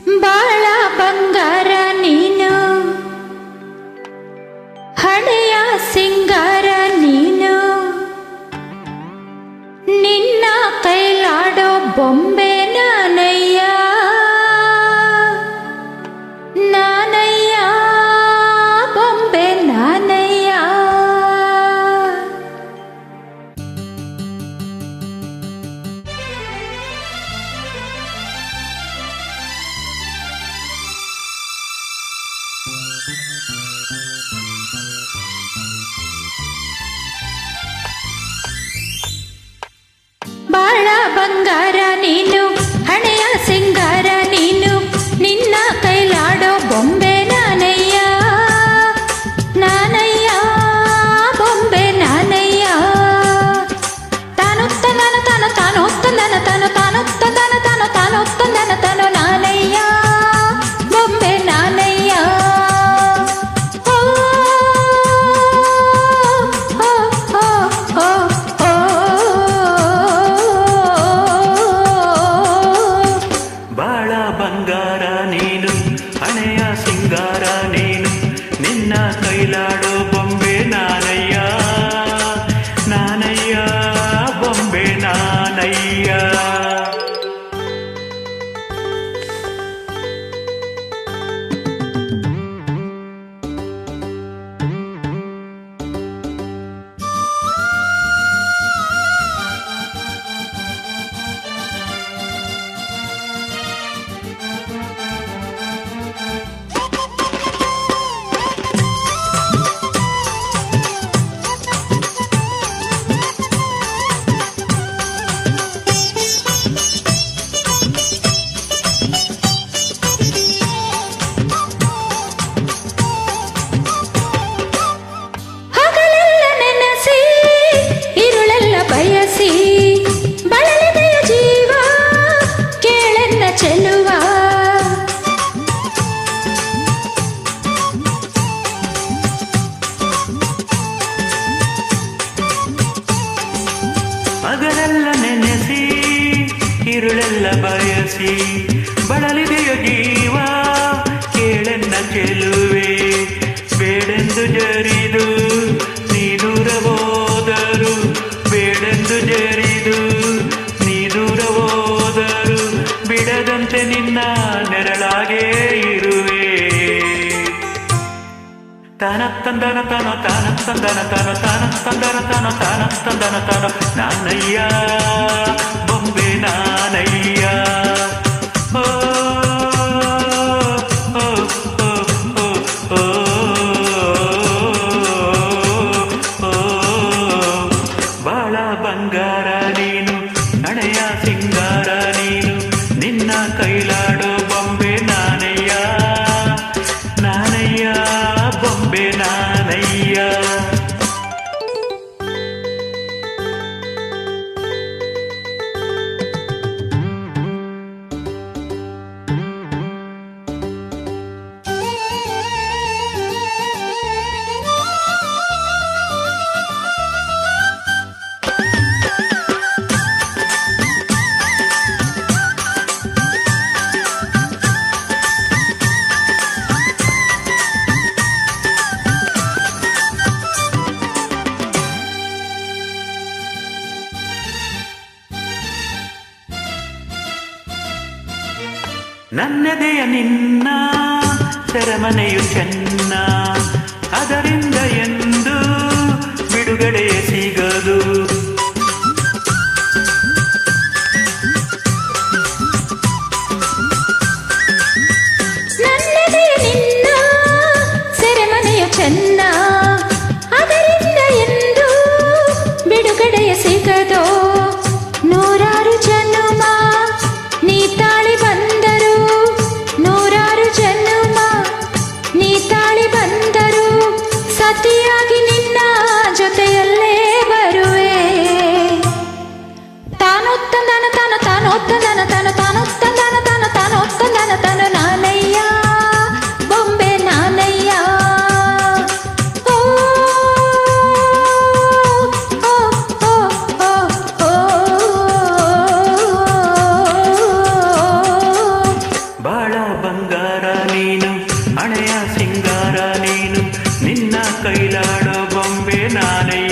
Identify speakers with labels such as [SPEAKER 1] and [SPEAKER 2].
[SPEAKER 1] ಬಾಳ ಬಂಗಾರ ನೀನು, ಹಣೆಯ ಸಿಂಗಾರ ನೀನು, ನಿನ್ನ ಕೈಲಾಡೋ ಬೊಂಬೆ ನಾನಯ್ಯ, ನಾನಯ್ಯ ಬೊಂಬೆ ನಾನಯ್ಯ. ಬಾಳ ಬಂಗಾರ ನೀನು, ಹಣೆಯ ಸಿಂಗಾರ ನೀನು, ನಿನ್ನ ಕೈಲಾಡೋ ಬೊಂಬೆ ನಾನಯ್ಯ, ನಾನಯ್ಯ ಬೊಂಬೆ ನಾನಯ್ಯ. ತಾನೊತ್ತ ನನ ತಾನು ತಾನೊತ್ತ ನನ ತಾನು ತಾನೊತ್ತ ತನ ತಾನು ತಾನೊತ್ತ ನನ ತಾನು ನಾನಯ್ಯ ಬೊಂಬೆ ನಾನಯ್ಯ. ಓ ಓ ಓ ಓ ಓ.
[SPEAKER 2] ಬಾಳ ಬಂಗಾರ ನೀನು, ಹಣೆಯ ಸಿಂಗಾರ ನೀನು, ನಿನ್ನ ಕೈಲಾಡೋ ಬೊಂಬೆ ನಾನಯ್ಯ, ನಾನಯ್ಯ ಬೊಂಬೆ ನಾನಯ್ಯ.
[SPEAKER 1] ಹಗಲೆಲ್ಲ ನೆನೆಸಿ ಇರುಳೆಲ್ಲ ಬಯಸಿ ಬಳಲಿದೆಯ ಜೀವ ಕೇಳೆನ್ನ ಚೆಲುವ.
[SPEAKER 2] ಹಗಲೆಲ್ಲ ನೆನೆಸಿ ഇരുಳೆಲ್ಲ ಬಯಸಿ ಬಳಲಿದೆಯ ಜೀವ ಕೇಳೆನ್ನ ಚೆಲುವೆ. ಬೇಡೆಂದು ಜರಿದು ನೀ ದೂರ ಹೋದರು, ಬೇಡೆಂದು ಜರಿದು ನೀ ದೂರ ಹೋದರು, ಬಿಡದಂತೆ ನಿನ್ನ ನೆರಳಾಗೇ ಇರುವೆ. ತಾನತ್ತಂದನ ತಾನೋ ತಾನತ್ತಂದನ ತಾನೋ ತಾನತ್ತಂದನ ತಾನೋ ತಾನತ್ತಂದನ ತಾನೋ ನಾನಯ್ಯ ಬೊಂಬೆ ನಾನಯ್ಯ. ಓ ಓ ಓ ಓ ಓ. ಬಾಳ ಬಂಗಾರ ನೀನು, ಹಣೆಯ ಸಿಂಗಾರ ನೀನು, ನಿನ್ನ ಕೈಲಾಡೋ ಬೊಂಬೆ ನಾನಯ್ಯ, ನಾನಯ್ಯ ಬೊಂಬೆ ನಾನಯ್ಯ. ನನ್ನದೆಯ ನಿನ್ನ ಸೆರೆಮನೆಯು ಚೆನ್ನ, ಅದರಿಂದ ಎಂದು ಬಿಡುಗಡೆ ಸಿಗದು.
[SPEAKER 1] ನನ್ನದೇ ನಿನ್ನ ಸೆರೆಮನೆಯ ಚೆನ್ನ, ಅದರಿಂದ ಎಂದು ಬಿಡುಗಡೆಯ ಸಿಗದೋ. ನೂರಾರು ಜನುಮ ನೀ ತಾಳಿ ಬಂದರು, ನೂರಾರು ಜನುಮ ನೀ ತಾಳಿ ಬಂದರು, ಸತಿಯಾಗಿ ನಿನ್ನ ಜೊತೆಯಲ್ಲೇ ಬರುವೆ.
[SPEAKER 2] ಬಂಗಾರ ನೀನು, ಹಣೆಯ ಸಿಂಗಾರ ನೀನು, ನಿನ್ನ ಕೈಲಾಡೋ ಬೊಂಬೆ ನಾನಯ್ಯ.